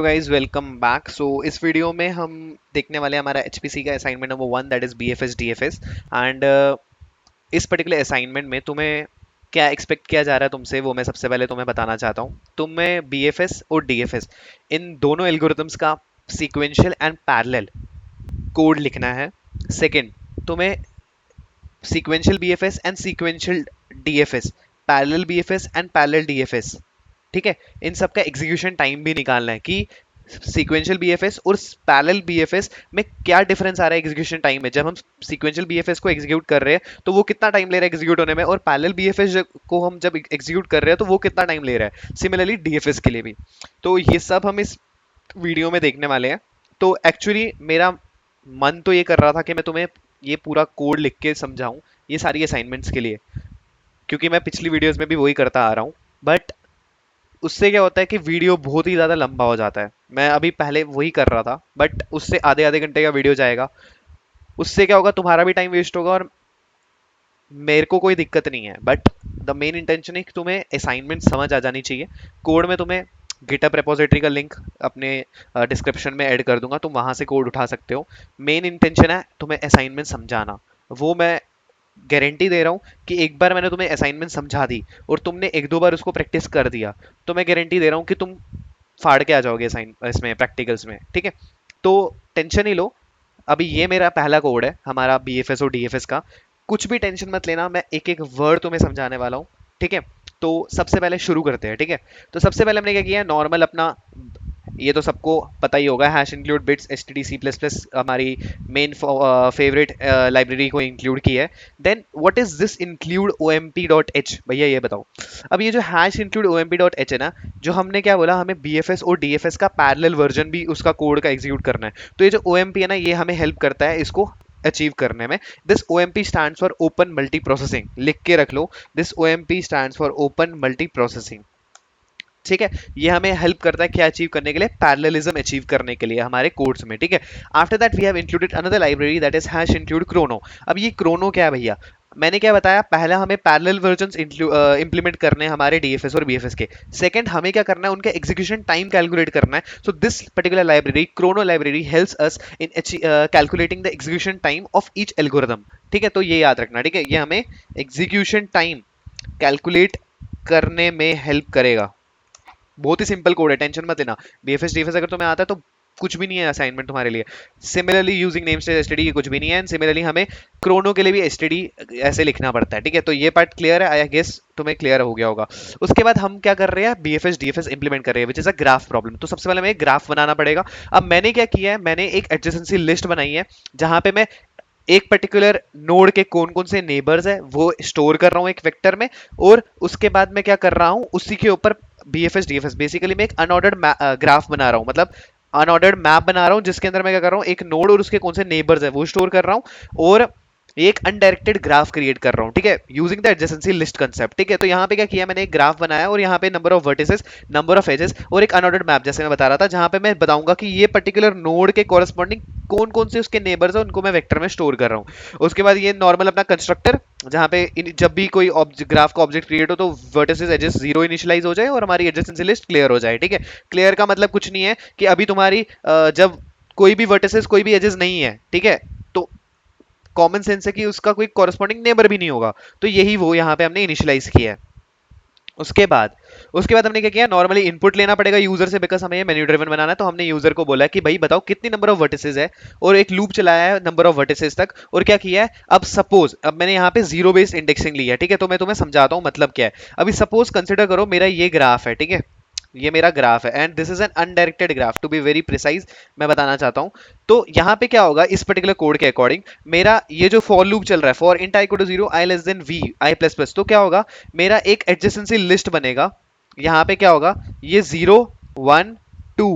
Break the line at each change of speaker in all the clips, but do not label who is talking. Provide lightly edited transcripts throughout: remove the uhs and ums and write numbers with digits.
Guys welcome back. सो इस video में हम देखने वाले हैं हमारा एचपीसी का assignment number 1 that is BFS DFS. And इस पर्टिकुलर असाइनमेंट में तुम्हें क्या एक्सपेक्ट किया जा रहा है तुमसे, वो मैं सबसे पहले तुम्हें बताना चाहता हूँ। तुम्हें बीएफएस और डीएफएस इन दोनों एल्गोरिथम्स का सीक्वेंशियल एंड पैरेलल कोड लिखना है। सेकंड, तुम्हें sequential BFS and sequential DFS, parallel BFS and parallel DFS, ठीक है, इन सब का एग्जीक्यूशन टाइम भी निकालना है कि सीक्वेंशियल बीएफएस और पैरेलल बीएफएस में क्या डिफरेंस आ रहा है एग्जीक्यूशन टाइम में। जब हम सीक्वेंशियल बीएफएस को एग्जीक्यूट कर रहे हैं तो वो कितना टाइम ले रहा है एग्जीक्यूट होने में, और पैरेलल बीएफएस को हम जब एग्जीक्यूट कर रहे हैं तो वो कितना टाइम ले रहा है। सिमिलरली डीएफएस के लिए भी। तो ये सब हम इस वीडियो में देखने वाले हैं। तो एक्चुअली मेरा मन तो ये कर रहा था कि मैं तुम्हें ये पूरा कोड लिख के समझाऊं ये सारी असाइनमेंट्स के लिए, क्योंकि मैं पिछली वीडियोस में भी वही करता आ रहा हूँ। बट उससे क्या होता है कि वीडियो बहुत ही ज़्यादा लंबा हो जाता है। मैं अभी पहले वही कर रहा था, बट उससे आधे आधे घंटे का वीडियो जाएगा। उससे क्या होगा, तुम्हारा भी टाइम वेस्ट होगा और मेरे को कोई दिक्कत नहीं है। बट द मेन इंटेंशन है कि तुम्हें असाइनमेंट समझ आ जानी चाहिए। कोड में तुम्हें गिटअप रेपोजिटरी का लिंक अपने डिस्क्रिप्शन में ऐड कर दूंगा, तुम वहां से कोड उठा सकते हो। मेन इंटेंशन है तुम्हें असाइनमेंट समझाना। वो मैं गारंटी दे रहा हूँ कि एक बार मैंने तुम्हें असाइनमेंट समझा दी और तुमने एक दो बार उसको प्रैक्टिस कर दिया तो मैं गारंटी दे रहा हूँ कि तुम फाड़ के आ जाओगे असाइन इसमें प्रैक्टिकल्स में, ठीक है। तो टेंशन ही लो। अभी ये मेरा पहला कोड है हमारा बीएफएस और डीएफएस का। कुछ भी टेंशन मत लेना, मैं एक एक वर्ड तुम्हें समझाने वाला हूँ, ठीक है। तो सबसे पहले शुरू करते हैं, ठीक है। तो सबसे पहले हमने क्या किया, नॉर्मल अपना, ये तो सबको पता ही होगा, हैश इंक्लूड बिट्स std++ हमारी मेन फेवरेट लाइब्रेरी को इंक्लूड की है। Then what is this include omp.h, भैया ये बताओ। अब ये जो हैश इंक्लूड omp.h है ना, जो हमने क्या बोला, हमें बीएफएस और डीएफएस का पैरेलल वर्जन भी उसका कोड का एग्जीक्यूट करना है। तो ये जो omp है ना, ये हमें हेल्प करता है इसको अचीव करने में। This omp stands for open multi processing, लिख के रख लो, this omp stands for open multi processing, ठीक है। ये हमें हेल्प करता है क्या अचीव करने के लिए, पैरेललिज्म अचीव करने के लिए हमारे कोड्स में, ठीक है। After that we have included another library that is hash include chrono. अब ये क्रोनो क्या है भैया, मैंने क्या बताया, पहला हमें पैरेलल वर्जन्स इंप्लीमेंट करने हैं हमारे डीएफएस और बीएफएस के। सेकंड, हमें क्या करना है, उनका एग्जीक्यूशन टाइम कैलकुलेट करना है। So this particular library, Chrono library, helps us in calculating the execution time of each algorithm, ठीक है। तो ये याद रखना, ठीक है, ये हमें एग्जीक्यूशन टाइम कैलकुलेट करने में हेल्प करेगा। बहुत ही सिंपल कोड है, टेंशन मत लेना। बीएफएस डीएफएस अगर तुम्हें आता है तो कुछ भी नहीं है असाइनमेंट तुम्हारे लिए। सिमिलरली यूजिंग नेमस्पेस एसटीडी ये कुछ भी नहीं है। सिमिलरली हमें क्रोनो के लिए भी एसटीडी ऐसे लिखना पड़ता है, ठीक है। तो ये पार्ट क्लियर है, आई गेस तुम्हें क्लियर हो गया होगा। उसके बाद हम क्या कर रहे हैं, बीएफएस डीएफएस इंप्लीमेंट कर रहे हैं which is a graph problem. तो सबसे पहले हमें एक ग्राफ बनाना पड़ेगा। अब मैंने क्या किया है, मैंने एक एडजेसेंसी लिस्ट बनाई है जहां पे मैं एक पर्टिकुलर नोड के कौन कौन से नेबर्स है वो स्टोर कर रहा हूँ एक वेक्टर में, और उसके बाद मैं क्या कर रहा हूँ, उसी के ऊपर बीएफएस डीएफएस, बेसिकली मैं एक अनऑर्डर्ड ग्राफ बना रहा हूँ, मतलब अनऑर्डर्ड मैप बना रहा हूँ जिसके अंदर मैं क्या कर रहा हूँ, एक नोड और उसके कौन से नेबर्स है वो स्टोर कर रहा हूँ, और एक अनडायरेक्टेड ग्राफ क्रिएट कर रहा हूँ, ठीक है, using the adjacency list concept, ठीक है। तो यहाँ पे क्या किया मैंने, एक ग्राफ बनाया और यहाँ पे number of vertices, number of edges और एक अनऑर्डर्ड मैप जैसे मैं बता रहा था, जहाँ पे मैं बताऊंगा कि ये पर्टिकुलर नोड के कॉरेस्पॉन्डिंग कौन कौन से उसके नेबर्स है उनको मैं वेक्टर में स्टोर कर रहा हूँ। उसके बाद ये नॉर्मल अपना कंस्ट्रक्टर, जहाँ पे जब भी कोई ग्राफ का ऑब्जेक्ट क्रिएट हो तो वर्टिसेस एजेस 0 इनिशियलाइज हो जाए और हमारी एडजेसेंसी लिस्ट क्लियर हो जाए, ठीक है। क्लियर का मतलब कुछ नहीं है कि अभी तुम्हारी जब कोई भी वर्टिसेस कोई भी एजेस नहीं है, ठीक है, तो कॉमन सेंस है कि उसका कोई कॉरेस्पॉन्डिंग नेबर भी नहीं होगा। तो यही वो यहाँ पे हमने इनिशियलाइज किया है। उसके बाद हमने क्या किया, नॉर्मली इनपुट लेना पड़ेगा यूजर से, बिकॉज हमें मेन्यू ड्रिवन बनाना है। तो हमने यूजर को बोला कि भाई बताओ कितनी नंबर ऑफ वर्टिसेस है, और एक लूप चलाया है नंबर ऑफ वर्टिसेस तक, और क्या किया है, अब सपोज अब मैंने यहाँ पे जीरो बेस्ड इंडेक्सिंग लिया है, ठीक है। तो मैं तुम्हें समझाता हूँ मतलब क्या है। अभी सपोज कंसिडर करो मेरा ये ग्राफ है, ठीक है, ये मेरा ग्राफ है and this is an undirected graph to be very precise, मैं बताना चाहता हूं। तो यहां पे क्या होगा, इस पर्टिकुलर कोड के अकॉर्डिंग मेरा ये जो फॉर लूप चल रहा है, for int I equal to 0 I less than V I plus plus, तो क्या होगा, मेरा एक एडजेसेंसी लिस्ट बनेगा। यहां पे क्या होगा, ये 0 1 2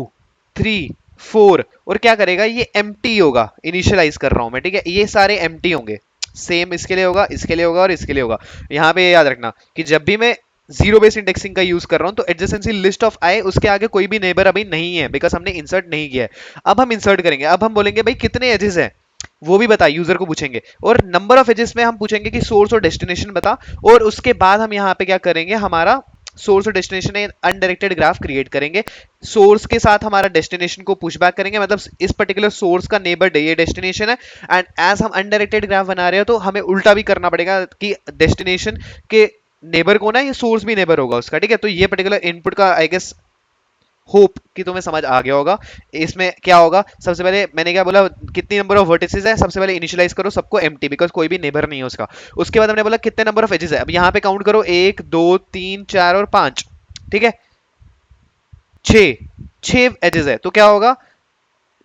3 4, और क्या करेगा, ये एम्प्टी होगा, इनिशियलाइज कर रहा हूं मैं, ठीक है, ये सारे एम्प्टी होंगे। सेम इसके लिए होगा, इसके लिए होगा और इसके लिए होगा। यहां पे याद रखना कि जब भी मैं जीरो बेस्ड इंडेक्सिंग का यूज कर रहा हूं तो एडजेसेंसी लिस्ट ऑफ आई, उसके आगे कोई भी नेबर अभी नहीं है बिकॉज हमने इंसर्ट नहीं किया है। अब हम इंसर्ट करेंगे, अब हम बोलेंगे भाई कितने एजेस हैं वो भी बता, यूजर को पूछेंगे, और नंबर ऑफ एजेस में हम पूछेंगे कि सोर्स और डेस्टिनेशन बता, और उसके बाद हम यहाँ पे क्या करेंगे, हमारा सोर्स और डेस्टिनेशन एक अनडायरेक्टेड ग्राफ क्रिएट करेंगे। सोर्स के साथ हमारा डेस्टिनेशन को पुशबैक करेंगे, मतलब इस पर्टिकुलर सोर्स का नेबर ये डेस्टिनेशन है, एंड एज हम अनडायरेक्टेड ग्राफ बना रहे हो तो हमें उल्टा भी करना पड़ेगा कि डेस्टिनेशन के नेबर को ना ये सोर्स भी नेबर होगा उसका, ठीक है। तो ये पर्टिकुलर इनपुट का आई गेस होप कि तुम्हें समझ आ गया होगा। इसमें क्या होगा, सबसे पहले मैंने क्या बोला, कितनी नंबर ऑफ वर्टिसेस है, सबसे पहले इनिशियलाइज करो सबको एम्प्टी, बिकॉज कोई भी नेबर नहीं है उसका। उसके बाद हमने बोला कितने नंबर ऑफ एजेस है, अब यहाँ पे काउंट करो 1 2 3 4 और 5, ठीक है। 6 6 एजेस है, तो क्या होगा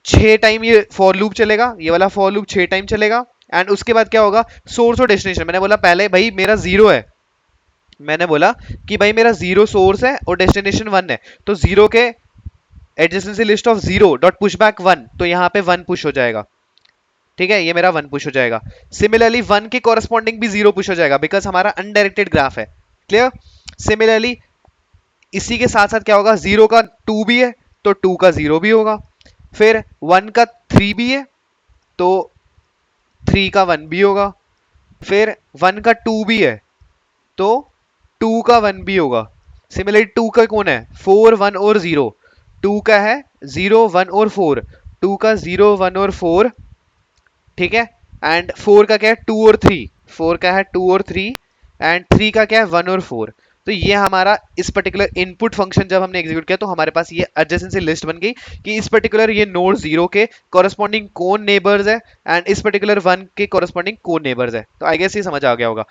6 टाइम ये फॉर लूप चलेगा, ये वाला फॉर लूप 6 टाइम चलेगा। एंड उसके बाद क्या होगा, सोर्स और डेस्टिनेशन, मैंने बोला पहले भाई मेरा जीरो है, मैंने बोला कि भाई मेरा जीरो सोर्स है और डेस्टिनेशन 1 है, तो जीरो के adjacency list of zero dot push back 1, तो यहाँ पे 1 पुश हो जाएगा, ठीक है, ये मेरा 1 पुश हो जाएगा। सिमिलरली 1 के कॉरस्पॉन्डिंग भी 0 पुश हो जाएगा, बिकॉज हमारा अनडायरेक्टेड ग्राफ है, क्लियर। सिमिलरली इसी के साथ साथ क्या होगा, 0 का 2 भी है तो 2 का 0 भी होगा, फिर 1 का 3 भी है तो 3 का 1 भी होगा, फिर 1 का 2 भी है तो 2 का 1 भी होगा। सिमिलरली 2 का कौन है, 4 1 और 0, 2 का है 0 1 और 4, 2 का 0 1 और 4, ठीक है। एंड 4 का क्या है 2 और 3, 4 का है 2 और 3, एंड 3 का क्या है 1 और 4। तो ये हमारा इस पर्टिकुलर इनपुट फंक्शन जब हमने एग्जीक्यूट किया तो हमारे पास ये एडजेसेंसी लिस्ट बन गई कि इस पर्टिकुलर ये नोड 0 के कॉरस्पॉन्डिंग कौन नेबर्स है एंड इस पर्टिकुलर 1 के कॉरस्पॉन्डिंग कौन नेबर्स है। तो आई गेस ये समझ आ गया होगा।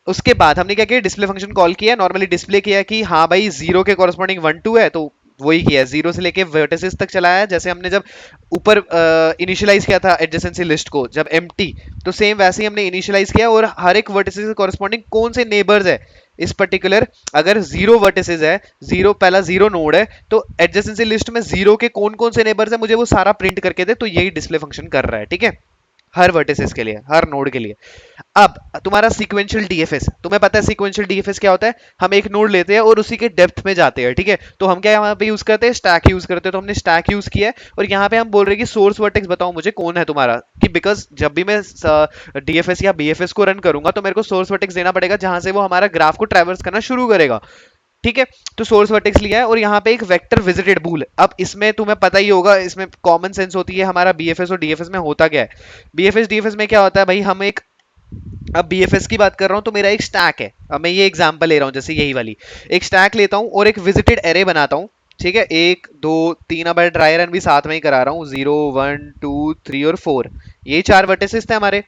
उसके बाद हमने क्या किया, डिस्प्ले फंक्शन कॉल किया, नॉर्मली डिस्प्ले किया कि हाँ भाई 0 के कॉरस्पॉन्डिंग 1 2 है, तो वही किया, 0 से लेके वर्टिसेस तक चलाया, जैसे हमने जब ऊपर इनिशियलाइज किया था एडजेसेंसी लिस्ट को जब एम्प्टी, तो सेम वैसे ही हमने इनिशियलाइज किया और हर एक वर्टिसेस के कॉरस्पॉन्डिंग कौन से नेबर्स है इस पर्टिकुलर, अगर 0 वर्टिसेस है, 0 पहला 0 नोड है, तो एडजेसेंसी लिस्ट में 0 के कौन कौन से नेबर्स है मुझे वो सारा प्रिंट करके दे, तो यही डिस्प्ले फंक्शन कर रहा है, ठीक है, हर वर्टिसेस के लिए, हर नोड के लिए। अब तुम्हारा सीक्वेंशियल डीएफएस, तुम्हें पता है सीक्वेंशियल डीएफएस क्या होता है, हम एक नोड लेते हैं और उसी के डेप्थ में जाते हैं, ठीक है। तो हम क्या यहाँ पे यूज करते हैं, स्टैक यूज करते हैं, तो हमने स्टैक यूज किया है और यहाँ पे हम बोल रहे हैं कि सोर्स वर्टेक्स बताओ मुझे कौन है तुम्हारा, कि बिकॉज जब भी मैं डीएफएस या बीएफएस को रन करूंगा तो मेरे को सोर्स वर्टेक्स देना पड़ेगा जहां से वो हमारा ग्राफ को ट्रैवर्स करना शुरू करेगा, ठीक है। तो सोर्स वर्टेक्स लिया है और यहाँ पे एक वेक्टर विजिटेड बूल, अब इसमें तुम्हें पता ही होगा, इसमें कॉमन सेंस होती है हमारा बीएफएस और डीएफएस में होता क्या है। बीएफएस डीएफएस में क्या होता है भाई, हम एक, अब बीएफएस की बात कर रहा हूं तो मेरा एक स्टैक है, अब मैं ये एग्जांपल ले रहा हूं जैसे यही वाली, एक स्टैक लेता हूं और एक विजिटेड एरे बनाता हूं, ठीक है, 1 2 3, अब ड्राई रन भी साथ में ही करा रहा हूं, 0 1 2 3 और 4, ये 4 वर्टिसेस थे हमारे।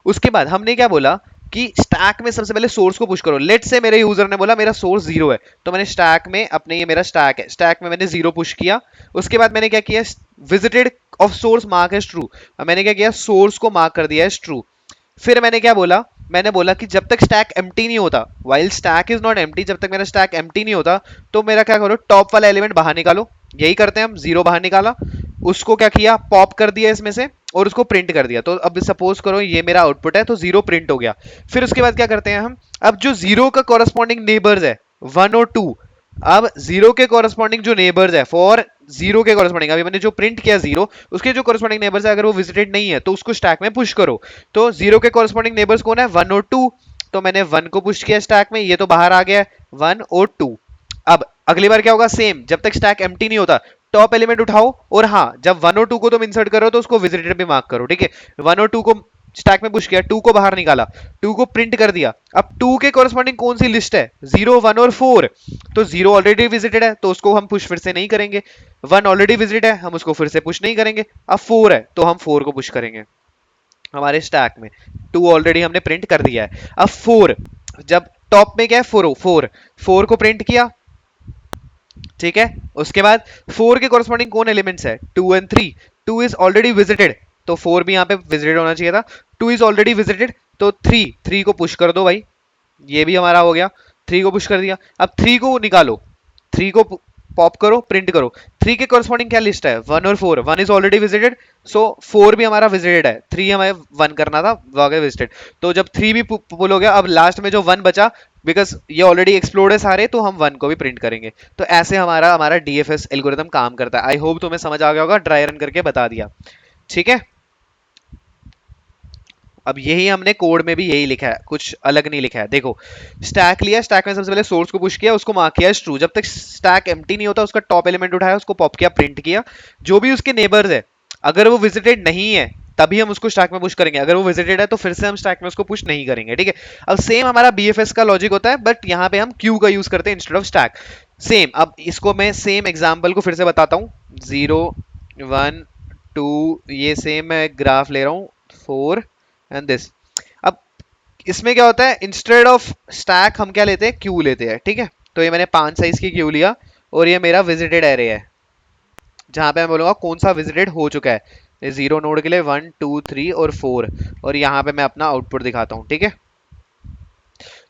उसके बाद हमने क्या बोला कि स्टैक में सबसे पहले सोर्स को पुश करो, लेट से मेरे यूजर ने बोला मेरा सोर्स 0 है, तो मैंने स्टैक में अपने, ये मेरा स्टैक है, स्टैक में मैंने 0 पुश किया। उसके बाद मैंने क्या किया, visited of source mark as true, मैंने क्या किया, सोर्स को मार्क कर दिया एज ट्रू। फिर मैंने क्या बोला, मैंने बोला कि जब तक स्टैक एम्प्टी नहीं होता, while stack is not empty, जब तक मेरा स्टैक एम्प्टी नहीं होता तो मेरा क्या करो, टॉप वाला एलिमेंट बाहर निकालो, यही करते हैं हम, 0 बाहर निकाला, उसको क्या किया, पॉप कर दिया इसमें से और उसको प्रिंट कर दिया। तो अब सपोज करो ये मेरा आउटपुट है, तो 0 प्रिंट हो गया। फिर उसके बाद क्या करते हैं हम, अब जो 0 का कॉरस्पॉन्डिंग नेबर्स है 1 और 2, अब 0 के कॉरस्पॉन्डिंग जो नेबर्स है, फॉर 0 के कॉरस्पॉन्डिंग अभी मैंने जो प्रिंट किया 0, उसके जो कॉरस्पॉन्डिंग नेबर्स है अगर वो विजिटेड नहीं है तो उसको स्टैक में पुश करो। तो 0 के कॉरस्पॉन्डिंग नेबर्स कौन है, 1 और 2, तो मैंने 1 को पुश किया स्टैक में, ये तो बाहर आ गया 1 और 2। अब अगली बार क्या होगा, सेम, जब तक स्टैक एम्प्टी नहीं होता टॉप एलिमेंट उठाओ, और हाँ जब 1 और 2 को तुम इंसर्ट करो तो उसको विजिटेड भी मार्क करो, ठीक है। 1 और 2 को स्टैक में पुश किया, 2 को बाहर निकाला, 2 को प्रिंट कर दिया। अब 2 के कॉरस्पॉन्डिंग कौन सी लिस्ट है, 0 1 और 4, तो 0 ऑलरेडी विजिटेड है तो उसको हम पुश फिर से नहीं करेंगे, 1 ऑलरेडी विजिटेड है हम उसको फिर से पुश नहीं करेंगे, अब 4 है तो हम 4 को पुश करेंगे हमारे स्टैक में, 2 ऑलरेडी हमने प्रिंट कर दिया है। अब 4, जब टॉप में क्या है 4 4, 4 को प्रिंट किया, ठीक है। उसके बाद 4 के कॉरस्पॉन्डिंग कौन एलिमेंट्स है, 2 एंड 3, 2 इज ऑलरेडी विजिटेड तो 4 भी यहाँ पे विजिटेड होना चाहिए था, 2 इज ऑलरेडी विजिटेड तो 3 को पुश कर दो भाई, ये भी हमारा हो गया, 3 को पुश कर दिया। अब 3 को निकालो, 3 को पॉप करो, प्रिंट करो, 3 के कॉरस्पॉन्डिंग क्या लिस्ट है 1 और 4, 1 इज ऑलरेडी विजिटेड, सो 4 भी हमारा विजिटेड है, 3 हमें 1 करना था वो आ गया विजिटेड, तो जब 3 भी पुल हो गया, अब लास्ट में जो 1 बचा, बिकॉज ये ऑलरेडी एक्सप्लोर्ड है सारे, तो हम 1 को भी प्रिंट करेंगे। तो ऐसे हमारा हमारा डीएफएस एल्गोरिथम काम करता है। आई होप तुम्हें समझ आ गया होगा, ड्राई रन करके बता दिया, ठीक है। अब यही हमने कोड में भी यही लिखा है, कुछ अलग नहीं लिखा है। देखो स्टैक लिया, स्टैक में सबसे पहले सोर्स को पुश किया, उसको मार्क किया ट्रू। जब तक स्टैक एम्प्टी नहीं होता उसका टॉप एलिमेंट उठाया, उसको पॉप किया, प्रिंट किया। जो भी उसके नेबर्स है अगर वो विजिटेड नहीं है तभी हम उसको स्टैक में पुश करेंगे, अगर वो विजिटेड है तो फिर से हम स्टैक में उसको पुश नहीं करेंगे, ठीक है। अब सेम हमारा बीएफएस का लॉजिक होता है, बट यहाँ पे हम क्यू का यूज करते हैं इंस्टेड ऑफ स्टैक। सेम, अब इसको मैं सेम एग्जांपल को फिर से बताता हूँ। 0 1 2, ये सेम मैं ग्राफ ले रहा हूँ 4 एंड दिस। अब इसमें क्या होता है, इंस्टेड ऑफ स्टैक हम क्या लेते हैं, क्यू लेते हैं, ठीक है। तो ये मैंने 5 साइज की क्यू लिया और ये मेरा विजिटेड एरे है, जहां पे मैं बोलूंगा कौन सा विजिटेड हो चुका है। 0 नोड के लिए 1 2 3 और 4, और यहाँ पे मैं अपना आउटपुट दिखाता हूँ, ठीक है।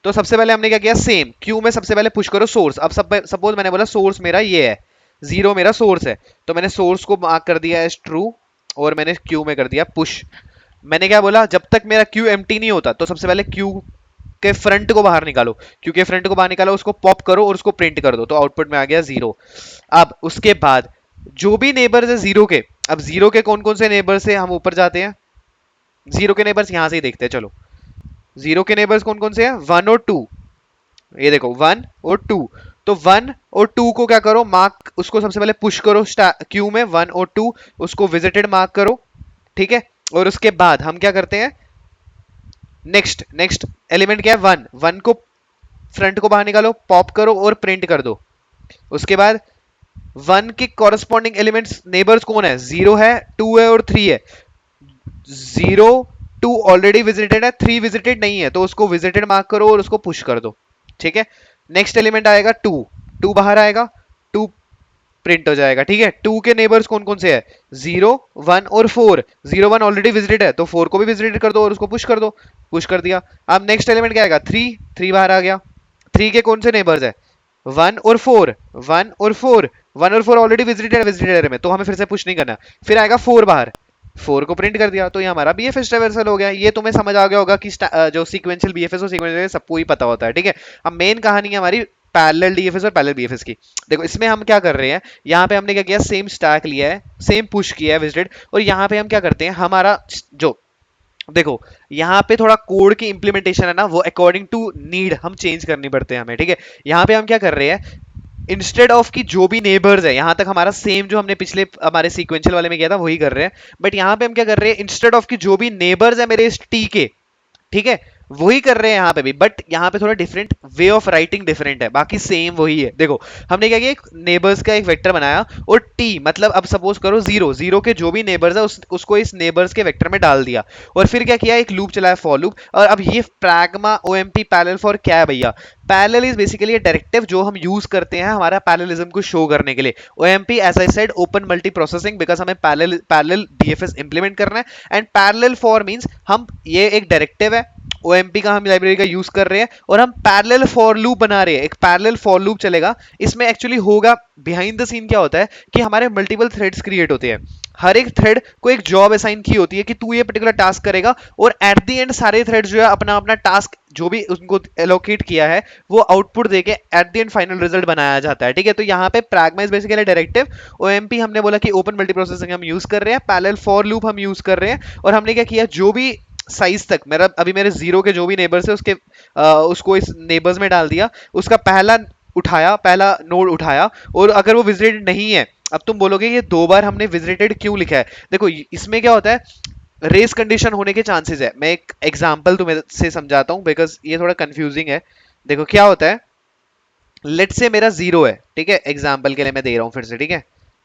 तो सबसे पहले हमने क्या किया, सेम क्यू में सबसे पहले पुश करो सोर्स। अब सपोज मैंने बोला सोर्स मेरा ये है, 0 मेरा सोर्स है, तो मैंने सोर्स को मार्क कर दिया एज ट्रू और मैंने क्यू में कर दिया पुश। मैंने क्या बोला, जब तक मेरा क्यू एम्प्टी नहीं होता तो सबसे पहले क्यू के फ्रंट को बाहर निकालो, क्यू के फ्रंट को बाहर निकालो, उसको पॉप करो और उसको प्रिंट कर दो, तो आउटपुट में आ गया 0। अब उसके बाद जो भी नेबर्स है 0 के, अब 0 के कौन कौन से नेबर्स है हम ऊपर जाते हैं। 0 के नेबर्स यहां से ही देखते हैं, चलो। 0 के नेबर्स कौन कौन से हैं, 1 और 2। ये देखो 1 और 2, तो 1 और 2 को क्या करो, मार्क, उसको सबसे पहले पुश करो क्यू में 1 और 2, उसको विजिटेड मार्क करो, ठीक है। और उसके बाद हम क्या करते हैं, नेक्स्ट नेक्स्ट एलिमेंट क्या है, 1, 1 को फ्रंट को बाहर निकालो, पॉप करो और प्रिंट कर दो। उसके बाद 1 के कॉरेस्पॉन्डिंग एलिमेंट्स नेबर्स कौन है, 0 है, 2 है और 3 है। 0 2 ऑलरेडी विजिटेड है, 3 विजिटेड नहीं है, तो उसको विजिटेड मार्क करो और उसको पुश कर दो, ठीक है। नेक्स्ट एलिमेंट आएगा 2, 2 बाहर आएगा, 2 प्रिंट हो जाएगा, ठीक है। 2 के नेबर्स कौन कौन से है, 0 1 और 4। 0 1 ऑलरेडी विजिटेड है तो 4 को भी विजिटेड कर दो और उसको पुश कर दो, पुश कर दिया। अब नेक्स्ट एलिमेंट क्या आएगा, 3, 3 बाहर आ गया। 3 के कौन से नेबर्स है, 1 और 4, 1 और 4, 1 और 4 ऑलरेडी विजिटेड एरिया में, तो हमें फिर से पुश नहीं करना। फिर आएगा 4 बाहर, 4 को प्रिंट कर दिया, तो ये हमारा बीएफएस ट्रैवर्सल हो गया। ये तुम्हें समझ आ गया होगा कि जो सीक्वेंशियल बीएफएस और सीक्वेंशियल सबको ही पता होता है, ठीक है। अब मेन कहानी है हमारी पैरेलल डीएफएस और पैरेलल बीएफएस की। देखो इसमें हम क्या कर रहे हैं, यहाँ पे हमने क्या किया, सेम स्टैक लिया है, सेम पुश किया है विजिटेड, और यहाँ पे हम क्या करते हैं, हमारा जो देखो यहाँ पे थोड़ा कोड की इंप्लीमेंटेशन है ना, वो अकॉर्डिंग टू नीड हम चेंज करनी पड़ते हैं हमें, ठीक है। यहाँ पे हम क्या कर रहे हैं, इंस्टेड ऑफ की जो भी नेबर्स है, यहां तक हमारा सेम जो हमने पिछले हमारे सीक्वेंशियल वाले में किया था वही कर रहे हैं, बट यहां पे हम क्या कर रहे हैं, इंस्टेड ऑफ की जो भी नेबर्स है मेरे इस टी के, ठीक है, वही कर रहे हैं यहाँ पे भी, बट यहाँ पे थोड़ा different way of writing different है, बाकी सेम वही है। देखो हमने क्या किया, एक नेबर्स का एक वेक्टर बनाया, और टी मतलब अब सपोज करो 0, 0 के जो भी नेबर्स है उसको इस नेबर्स के वेक्टर में डाल दिया, और फिर क्या किया, एक लूप चलाया, फॉर लूप। और अब ये प्रैग्मा ओएमपी पैरेलल फॉर क्या है भैया, parallel is basically a directive जो हम यूज करते हैं हमारा पैरेललिज्म को शो करने के लिए। OMP as I said open multi processing, because हमें पैरेलल डीएफएस इंप्लीमेंट करना है, एंड पैरेलल फॉर मींस हम, ये एक डायरेक्टिव है, ओएमपी का हम लाइब्रेरी का यूज कर रहे हैं, और हम पैरेलल फॉर लूप बना रहे हैं, एक पैरेलल फॉर लूप चलेगा। इसमें एक्चुअली होगा, बिहाइंड द सीन क्या होता है कि हमारे मल्टीपल थ्रेड्स क्रिएट होते हैं, हर एक थ्रेड को एक जॉब असाइन की होती है कि तू ये पर्टिकुलर टास्क करेगा, और एट द एंड सारे थ्रेड्स जो है अपना अपना टास्क जो भी उनको एलोकेट किया है वो आउटपुट देके at the end final result बनाया जाता है, ठीक है। तो यहाँ पे pragma is basically directive, OMP हमने बोला कि ओपन मल्टी प्रोसेसिंग हम यूज कर रहे हैं, पैरेलल फॉर लूप हम यूज कर रहे हैं, और हमने क्या किया, जो भी साइज तक मेरा अभी मेरे 0 के जो भी नेबर्स है उसके उसको इस नेबर्स में डाल दिया, उसका पहला नोड उठाया, और अगर वो विजिटेड नहीं है, अब तुम बोलोगे ये 2 बार हमने विजिटेड क्यों लिखा है, देखो इसमें क्या होता है, रेस कंडीशन होने के चांसेस है। मैं एक एग्जांपल तुम्हें से समझाता हूं बिकॉज ये थोड़ा कंफ्यूजिंग है। देखो क्या होता है, लेट से मेरा 0 है, ठीक है, एग्जांपल के लिए मैं दे रहा हूं फिर से, ठीक है,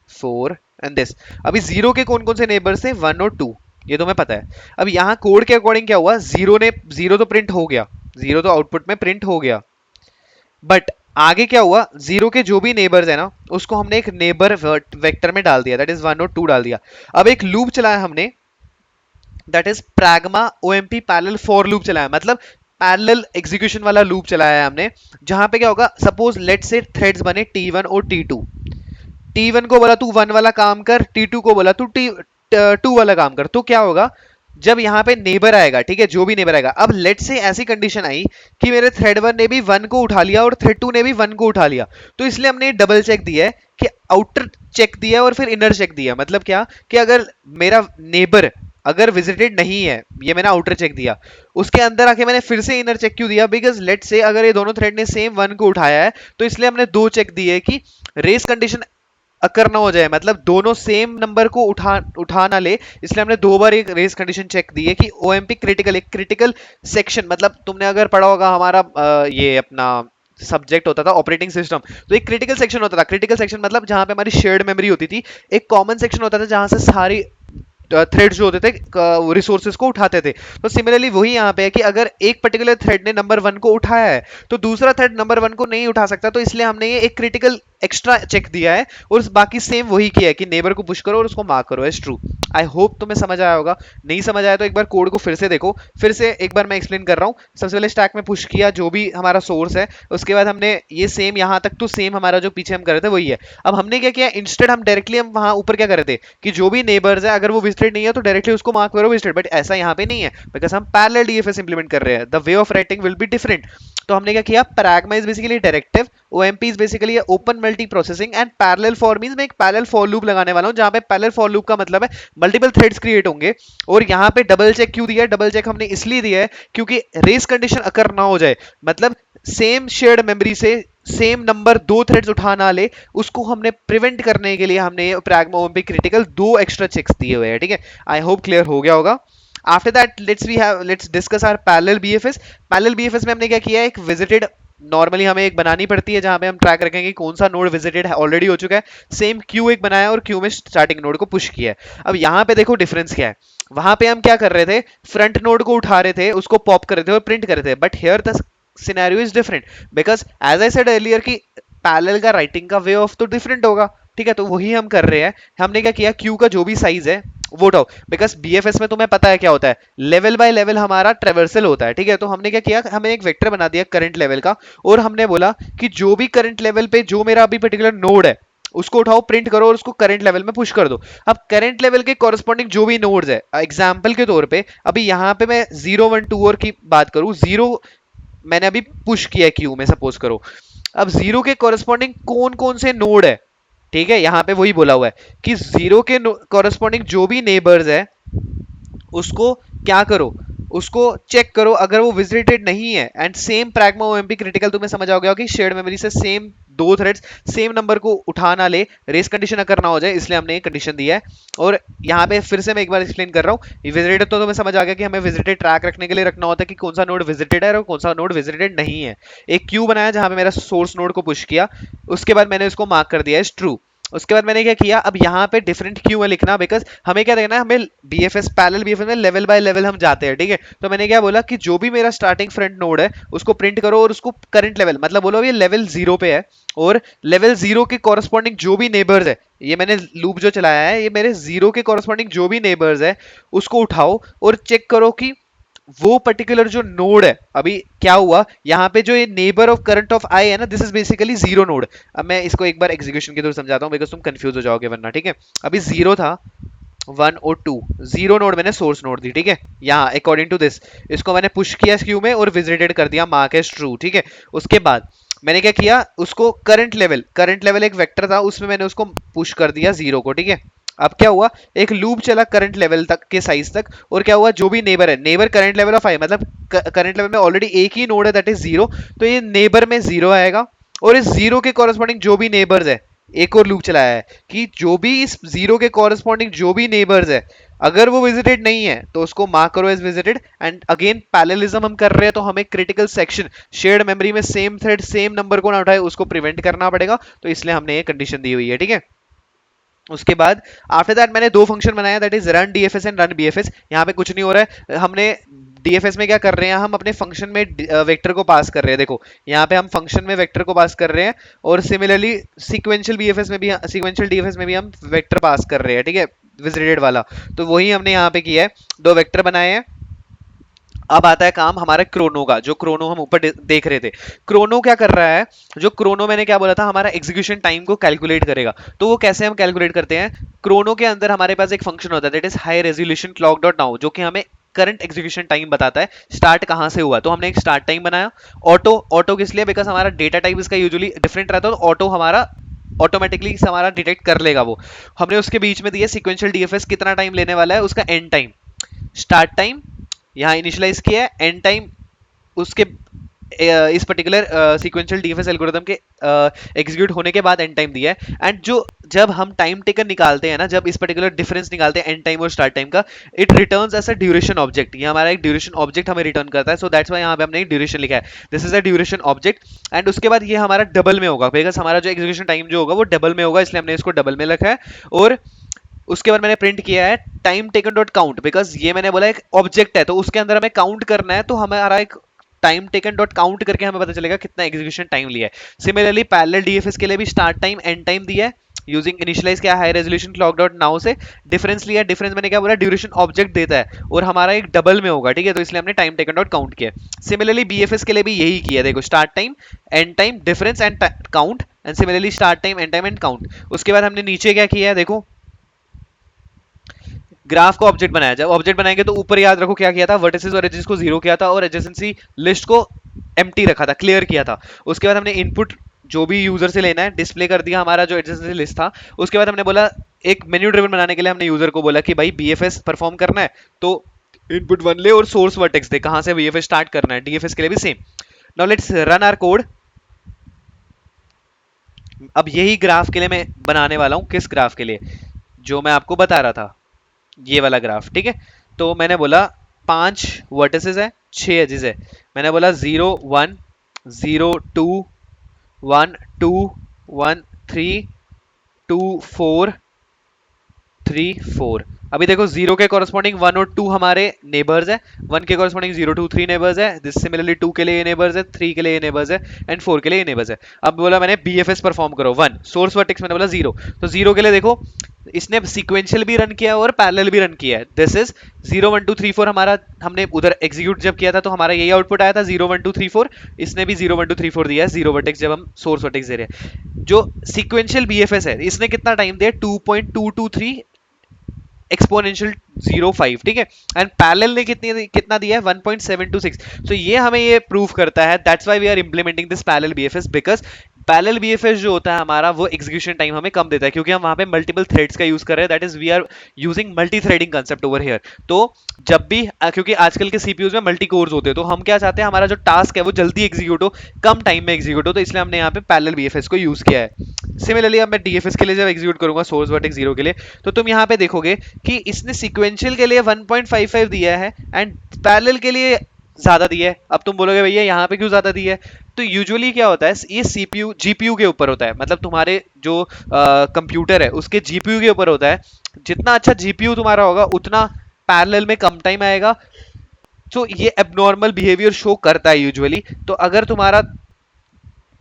4 एंड दिस। अभी 0 के कौन कौन से नेबर्स हैं, 1 और 2, ये तो मैं पता है। अब यहाँ कोड के अकॉर्डिंग क्या हुआ, 0 तो प्रिंट हो गया, 0 तो आउटपुट में प्रिंट हो गया, बट आगे क्या हुआ, 0 के जो भी नेबर्स है ना उसको हमने एक नेबर वेक्टर में डाल दिया, दैट इज 1 और 2 डाल दिया। अब एक लूप चलाया हमने, that is pragma OMP parallel for loop चलाया, मतलब पैरेलल एग्जीक्यूशन वाला लूप चलाया है हमने, जहां पे क्या होगा, सपोज लेट से थ्रेड्स बने T1 और T2, T1 को बोला तू 1 वाला काम कर, T2 को बोला तू 2 वाला काम कर, तो क्या होगा, जब यहाँ पे नेबर आएगा, ठीक है, जो भी नेबर आएगा, अब लेट से ऐसी कंडीशन आई कि मेरे थ्रेड 1 ने भी 1 को उठा लिया और थ्रेड 2 ने भी 1 को उठा लिया, तो इसलिए हमने डबल चेक दिया है कि आउटर चेक दिया और फिर इनर चेक दिया, मतलब क्या कि अगर मेरा नेबर अगर विजिटेड नहीं है, ये मैंने आउटर चेक दिया, उसके अंदर आके मैंने फिर से इनर चेक क्यों दिया? बिकॉज लेट से अगर ये दोनों थ्रेड ने सेम वन को उठाया है तो इसलिए हमने दो चेक दिए कि रेस कंडीशन अकर ना हो जाए, मतलब दोनों सेम नंबर को उठा ना ले, इसलिए हमने दो बार एक रेस कंडीशन चेक दी है कि ओएमपी क्रिटिकल, एक क्रिटिकल सेक्शन, मतलब तुमने अगर पढ़ा होगा हमारा ये अपना सब्जेक्ट होता था ऑपरेटिंग सिस्टम, तो एक क्रिटिकल सेक्शन होता था। क्रिटिकल सेक्शन मतलब जहां पे हमारी शेयर्ड मेमोरी होती थी, एक कॉमन सेक्शन होता था जहां से सारी थ्रेड जो होते थे रिसोर्सेज को उठाते थे। तो सिमिलरली वही यहाँ पे है कि अगर एक पर्टिकुलर थ्रेड ने नंबर वन को उठाया है तो दूसरा थ्रेड नंबर वन को नहीं उठा सकता, तो इसलिए हमने ये एक क्रिटिकल एक्स्ट्रा चेक दिया है और बाकी सेम वही किया है कि नेबर को पुश करो और उसको मार्क करो एज ट्रू। आई होप तुम्हें समझ आया होगा। नहीं समझ आया तो एक बार कोड को फिर से देखो, फिर से एक बार मैं एक्सप्लेन कर रहा हूँ। सबसे पहले स्टैक में पुश किया जो भी हमारा सोर्स है, उसके बाद हमने ये सेम यहाँ तक तो सेम हमारा जो पीछे हम कर रहे थे वही है। अब हमने क्या किया, इंस्टेड हम डायरेक्टली हम वहां ऊपर क्या कर रहे थे कि जो भी नेबर्स है अगर वो विजिटेड नहीं है तो डायरेक्टली उसको मार्क करो विजिटेड, बट ऐसा यहाँ पे नहीं है बिकॉज हम पैरेलल डीएफएस इंप्लीमेंट कर रहे हैं। The way of writing will be different. तो हमने क्या किया, pragma is basically directive, OMP is basically open multi processing and parallel for means मैं एक पैरेलल फॉर लूप लगाने वाला हूं, जहां पे पैरेलल फॉर लूप का मतलब है मल्टीपल थ्रेड्स क्रिएट होंगे। और यहां पे डबल चेक क्यों दिया है? डबल चेक हमने इसलिए दिया है क्योंकि रेस कंडीशन अकर ना हो जाए, मतलब सेम शेयर्ड मेमोरी से सेम नंबर दो थ्रेड्स उठा ना ले, उसको हमने प्रिवेंट करने के लिए हमने pragma ओएमपी क्रिटिकल दो एक्स्ट्रा चेक्स दिए हुए हैं। ठीक है, आई होप क्लियर हो गया होगा। After that let's discuss our parallel BFS. Parallel BFS में हमने क्या किया है, एक विजिटेड नॉर्मली हमें एक बनानी पड़ती है जहां पे हम ट्रैक रखेंगे कौन सा नोड विजिटेड है, ऑलरेडी हो चुका है। सेम क्यू एक बनाया और क्यू में स्टार्टिंग नोड को पुश किया है। अब यहाँ पे देखो डिफरेंस क्या है, वहां पे हम क्या कर रहे थे, फ्रंट नोड को उठा रहे थे, उसको पॉप कर रहे थे और प्रिंट कर रहे थे, but here the scenario is different because as I said earlier कि पैरेलल का राइटिंग का वे ऑफ तो डिफरेंट होगा। ठीक है, तो वही हम कर रहे हैं। हमने क्या किया, क्यू का जो भी साइज है वो उठाओ, बिकॉज बीएफएस में तुम्हें पता है क्या होता है, लेवल बाय लेवल हमारा ट्रेवर्सल होता है। ठीक है, तो हमने क्या किया, हमें एक वेक्टर बना दिया करंट लेवल का और हमने बोला कि जो भी करंट लेवल पे जो मेरा अभी पर्टिकुलर नोड है उसको उठाओ, प्रिंट करो और उसको करंट लेवल में पुश कर दो। अब करंट लेवल के कॉरस्पॉन्डिंग जो भी नोड्स है, एग्जांपल के तौर पे अभी यहाँ पे मैं 0 1 2 और की बात करूं, 0 मैंने अभी पुश किया क्यू में सपोज करो। अब 0 के कॉरस्पॉन्डिंग कौन कौन से नोड है, ठीक है, यहां पे वही बोला हुआ है कि 0 के कॉरस्पॉन्डिंग जो भी नेबर्स है उसको क्या करो, उसको चेक करो अगर वो विजिटेड नहीं है। And same pragma omp critical तुम्हें समझ आ गया कि शेयर्ड मेमोरी से सेम दो थ्रेड्स सेम नंबर को उठा ना ले, रेस कंडीशन अगर ना हो जाए, इसलिए हमने ये कंडीशन दिया है। और यहाँ पे फिर से मैं एक बार एक्सप्लेन कर रहा हूँ, विजिटेड तो तुम्हें समझ आ गया कि हमें विजिटेड ट्रैक रखने के लिए रखना होता है कि कौन सा नोड विजिटेड है और कौन सा नोड विजिटेड नहीं है। एक क्यू बनाया जहां पे मेरा सोर्स नोड को पुश किया, उसके बाद मैंने उसको मार्क कर दिया इज ट्रू। उसके बाद मैंने क्या किया, अब यहाँ पे डिफरेंट क्यों है लिखना, बिकॉज हमें क्या देखना है, हमें बीएफएस पैरेलल बीएफएस में लेवल बाय लेवल हम जाते हैं। ठीक है, तो मैंने क्या बोला कि जो भी मेरा स्टार्टिंग फ्रंट नोड है उसको प्रिंट करो और उसको करंट लेवल, मतलब बोलो ये लेवल 0 पे है और लेवल 0 के कॉरस्पॉन्डिंग जो भी नेबर्स है, ये मैंने लूप जो चलाया है ये मेरे 0 के कॉरस्पॉन्डिंग जो भी नेबर्स है उसको उठाओ और चेक करो कि वो पर्टिकुलर जो नोड है, अभी क्या हुआ यहाँ पे जो ये नेबर ऑफ करंट ऑफ आई है ना, दिस इज बेसिकली 0 नोड। अब मैं इसको एक बार एग्जीक्यूशन के थ्रू समझाता हूँ बिकॉज तुम कंफ्यूज हो जाओगे वरना। ठीक है, अभी 0 था, 1 और 2, 0 नोड मैंने सोर्स नोड दी। ठीक है, यहाँ अकॉर्डिंग टू दिस इसको मैंने पुश किया क्यू में और विजिटेड कर दिया, मार्क एज ट्रू। ठीक है, उसके बाद मैंने क्या किया, उसको करंट लेवल एक वेक्टर था उसमें मैंने उसको पुश कर दिया 0 को। ठीक है, अब क्या हुआ, एक लूप चला करंट लेवल तक के साइज तक, और क्या हुआ, जो भी नेबर है, नेबर करंट लेवल ऑफ आई, मतलब करंट लेवल में ऑलरेडी एक ही नोड है दैट इज 0, तो ये नेबर में 0 आएगा और इस 0 के कॉरस्पॉन्डिंग जो भी नेबर्स है, एक और लूप चलाया है कि जो भी इस 0 के कॉरस्पॉन्डिंग जो भी नेबर्स है अगर वो विजिटेड नहीं है तो उसको मार्क करो as visited. And again parallelism हम कर रहे हैं तो हमें क्रिटिकल सेक्शन शेयर्ड मेमोरी में सेम थ्रेड सेम नंबर को ना उठाए उसको प्रिवेंट करना पड़ेगा, तो इसलिए हमने ये कंडीशन दी हुई है। ठीक है, उसके बाद आफ्टर दैट मैंने दो फंक्शन बनाया that is run DFS and run BFS. यहाँ पे कुछ नहीं हो रहा है, हमने डीएफएस में क्या कर रहे हैं, हम अपने फंक्शन में वेक्टर को पास कर रहे हैं। देखो यहाँ पे हम फंक्शन में वेक्टर को पास कर रहे हैं और सिमिलरली सीक्वेंशियल बीएफएस में भी, सीक्वेंशियल डीएफएस में भी हम वेक्टर पास कर रहे हैं। ठीक है, विजिटेड वाला, तो वही हमने यहाँ पे किया है, दो वेक्टर बनाए हैं। अब आता है काम हमारे क्रोनो का, जो क्रोनो हम ऊपर देख रहे थे। क्रोनो क्या कर रहा है, जो क्रोनो मैंने क्या बोला था, हमारा एग्जीक्यूशन टाइम को कैलकुलेट करेगा। तो वो कैसे हम कैलकुलेट करते हैं, क्रोनो के अंदर हमारे पास एक फंक्शन होता है that is high resolution clock dot now, जो कि हमें करंट एग्जीक्यूशन टाइम बताता है, स्टार्ट कहां से हुआ। तो हमने एक स्टार्ट टाइम बनाया। ऑटो, ऑटो किस लिए, बिकॉज हमारा डेटा टाइप इसका यूजुअली डिफरेंट रहता है, तो ऑटो हमारा ऑटोमेटिकली हमारा डिटेक्ट कर लेगा वो। हमने उसके बीच में दिया सीक्वेंशियल डीएफएस कितना टाइम लेने वाला है, उसका एंड टाइम। स्टार्ट टाइम यहाँ इनिशियलाइज किया है, एंड टाइम उसके इस पर्टिकुलर सीक्वेंशियल डीएफएस एल्गोरिथम के एग्जीक्यूट होने के बाद एंड टाइम दिया है। एंड जो जब हम टाइम टेकन निकालते हैं ना, जब इस पर्टिकुलर डिफरेंस निकालते हैं एंड टाइम और स्टार्ट टाइम का, it returns as a duration object. ये हमारा एक ड्यूरेशन ऑब्जेक्ट हमें रिटर्न करता है, सो दैट्स वाई यहाँ पे हमने ड्यूरेशन लिखा है, this is a duration object. And उसके बाद ये हमारा डबल में होगा, बिकॉज हमारा जो एग्जीक्यूशन टाइम जो होगा वो डबल में होगा, इसलिए हमने इसको डबल में रखा है। और उसके बाद मैंने प्रिंट किया है time taken dot count, because ये मैंने बोला एक ऑब्जेक्ट है तो उसके अंदर हमें काउंट करना है, तो हमारा एक टाइम टेकन डॉट काउंट करके हमें पता चलेगा कितना एग्जीक्यूशन टाइम लिया है। सिमिलरली पैरेलल डीएफएस के लिए भी स्टार्ट टाइम एंड टाइम दिया है, यूजिंग इनिशियलाइज किया high resolution clock dot now से, डिफरेंस लिया, डिफरेंस मैंने क्या बोला ड्यूरेशन ऑब्जेक्ट देता है और हमारा एक डबल में होगा, ठीक है, तो इसलिए हमने टाइम टेकन डॉट काउंट किया। सिमिलरली बीएफएस के लिए भी यही किया, देखो start time and time difference and count, and similarly start time and time and count. उसके बाद हमने नीचे क्या किया है, देखो ग्राफ को ऑब्जेक्ट बनाया। जब ऑब्जेक्ट बनाएंगे तो ऊपर याद रखो क्या किया था, वर्टिसेस और एजेस को जीरो किया था और एडजेसेंसी लिस्ट को एम्प्टी रखा था, क्लियर किया था। उसके बाद हमने इनपुट जो भी यूजर से लेना है डिस्प्ले कर दिया हमारा जो एडजेसेंसी लिस्ट था। उसके बाद हमने बोला एक मेन्यू ड्रिवन बनाने के लिए हमने यूजर को बोला कि भाई बीएफएस परफॉर्म करना है तो इनपुट वन ले और सोर्स वर्टेक्स दे, कहां से बीएफएस स्टार्ट करना है। डीएफएस के लिए भी same. Now let's run our code. अब यही ग्राफ के लिए मैं बनाने वाला हूं, किस ग्राफ के लिए, जो मैं आपको बता रहा था, ये वाला ग्राफ, ठीक है। तो मैंने बोला 5 वर्टिसेस है, 6 एजेस है। मैंने बोला 0 1 0 2 1 2 1 3 2 4 3 4। अभी देखो 0 के कॉरस्पॉन्डिंग 1 और 2 हमारे नेबर्स है, 1 के कॉरस्पॉन्डिंग 0 2 3 नेबर्स है, दिस सिमिलरली 2 के लिए ये नेबर्स है, 3 के लिए ये नेबर्स है एंड 4 के लिए ये नेबर्स है। अब बोला मैंने बीएफएस परफॉर्म करो 1, सोर्स वर्टेक्स मैंने बोला 0, तो 0 के लिए देखो इसने सीक्वेंशियल भी रन किया और पैरेलल भी रन किया है। दिस इज 0 1 2 3 4 हमारा, हमने उधर एग्जीक्यूट जब किया था तो हमारा यही आउटपुट आया था 0 1 2 3 4। इसने भी 0 1 2 3 4 दिया है, 0 वर्टेक्स जब हम सोर्स वर्टेक्स दे रहे हैं। जो सीक्वेंशियल बीएफएस है इसने कितना टाइम दिया, 2.223 एक्सपोनेंशियल 0.5, ठीक है। एंड पैरेलल ने कितना दिया है, 1.726। सो ये हमें ये प्रूव करता है, that's why we are implementing this parallel BFS, because parallel BFS जो होता है हमारा वो एग्जीक्यूशन टाइम हमें कम देता है, क्योंकि हम वहां पे मल्टीपल थ्रेड्स का यूज कर रहे हैं, that is we are using multi threading concept over here. तो जब भी क्योंकि आजकल के सीपीयूज में मल्टी कोर्स होते हैं, तो हम क्या चाहते हैं हमारा जो टास्क है वो जल्दी एग्जीक्यूट हो, कम टाइम में एग्जीक्यूट हो, तो इसलिए हमने यहाँ पे पैरेलल बीएफएस को यूज किया है। सिमिलरली अब मैं डीएफएस के लिए जब एग्जीक्यूट करूंगा सोर्स वर्टेक्स 0 के लिए, तो तुम यहाँ पे देखोगे कि इसने सीक्वेंशियल के लिए 1.55 दिया है एंड पैरेलल के लिए ज्यादा दिया है। अब तुम बोलोगे भैया यहाँ पे क्यों ज्यादा दिया है, तो यूजुअली क्या होता है ये सीपीयू जीपीयू के ऊपर होता है, मतलब तुम्हारे जो कंप्यूटर है उसके जीपीयू के ऊपर होता है। जितना अच्छा जीपीयू तुम्हारा होगा उतना पैरेलल में कम टाइम आएगा। तो ये एबनॉर्मल बिहेवियर शो करता है यूजुअली। तो अगर तुम्हारा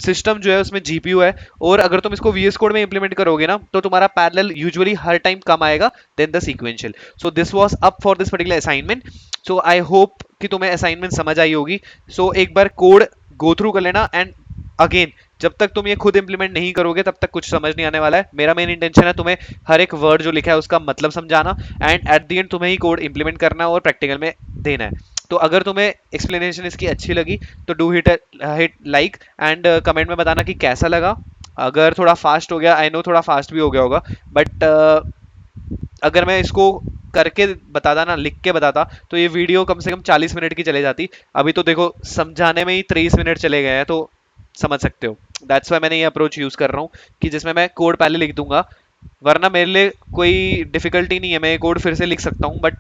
सिस्टम जो है उसमें जीपीयू है और अगर तुम इसको वीएस कोड में इंप्लीमेंट करोगे ना, तो तुम्हारा पैरेलल यूजुअली हर टाइम कम आएगा then the sequential. So this was up for this particular assignment. So I hope कि तुम्हें असाइनमेंट समझ आई होगी। सो एक बार कोड गो थ्रू कर लेना एंड अगेन जब तक तुम ये खुद इंप्लीमेंट नहीं करोगे तब तक कुछ समझ नहीं आने वाला है। मेरा मेन इंटेंशन है तुम्हें हर एक वर्ड जो लिखा है उसका मतलब समझाना एंड एट द एंड तुम्हें ही कोड इंप्लीमेंट करना और प्रैक्टिकल में देना है। तो अगर तुम्हें एक्सप्लेनेशन इसकी अच्छी लगी तो do hit like and comment में बताना कि कैसा लगा। अगर थोड़ा फास्ट हो गया, आई नो थोड़ा फास्ट भी हो गया होगा, बट अगर मैं इसको करके बताता ना, लिख के बताता, तो ये वीडियो कम से कम 40 मिनट की चले जाती। अभी तो देखो समझाने में ही 23 मिनट चले गए हैं, तो समझ सकते हो। दैट्स वाई मैंने ये अप्रोच यूज कर रहा हूँ कि जिसमें मैं कोड पहले लिख दूंगा, वरना मेरे लिए कोई डिफिकल्टी नहीं है, मैं कोड फिर से लिख सकता हूँ, but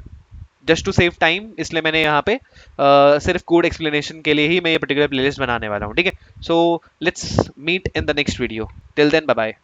just to save time इसलिए मैंने यहाँ पे सिर्फ कोड एक्सप्लेनेशन के लिए ही मैं ये पर्टिकुलर प्लेलिस्ट बनाने वाला हूँ, ठीक है। So let's meet in the next video, till then bye bye.